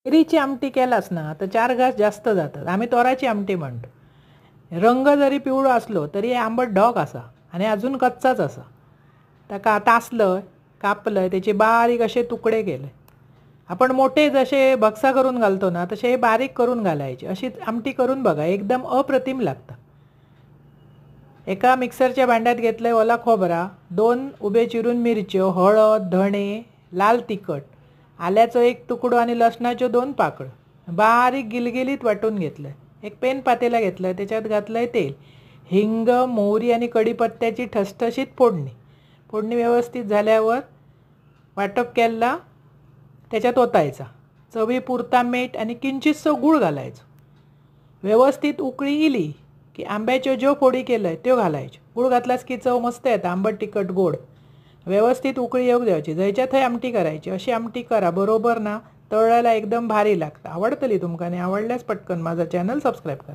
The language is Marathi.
कैरीची आमटी केलास ना तर 4 घास जास्त जातात. आम्ही तोराची आमटी म्हणतो. रंग जरी पिवळो असलो तरी आंबट ढोक असा आणि अजून कच्चाच असा. ताका तासलं, कापलं, त्याचे बारीक असे तुकडे केले. आपण मोठे जसे भक्सा करून घालतो ना तसे हे बारीक करून घालायचे. अशी आमटी करून बघा, एकदम अप्रतिम लागतं. एका मिक्सरच्या भांड्यात घेतलंय ओला खोबरा, 2 उभे चिरून मिरच्यो, हळद, धणे, लाल तिखट, आल्याचं 1 तुकडो आणि लसणाचे 2 पाकळं बारीक गिलगिलीत वाटून घेतलं. एक पेन पातेला घेतलं, त्याच्यात घातलंय तेल, हिंग, मोहरी आणि कढीपत्त्याची ठसठशीत फोडणी. फोडणी व्यवस्थित झाल्यावर वाटप केला त्याच्यात ओतायचा. चवीपुरता मीठ आणि किंचितसं गूळ घालायचं. व्यवस्थित उकळी इली की आंब्याच्या ज्यो फोडी केलं त्यो घालायचे. गूळ घातलास की चव मस्त येतं, आंबट तिखट गोड. व्यवस्थित उकळी येऊ द्यायची. जयच्या थंय आमटी करायची. अशी आमटी करा, बरोबर ना. तळायला एकदम भारी लागतं. आवडतली तुमका आणि आवडल्यास पटकन माझा चॅनल सबस्क्राईब करा.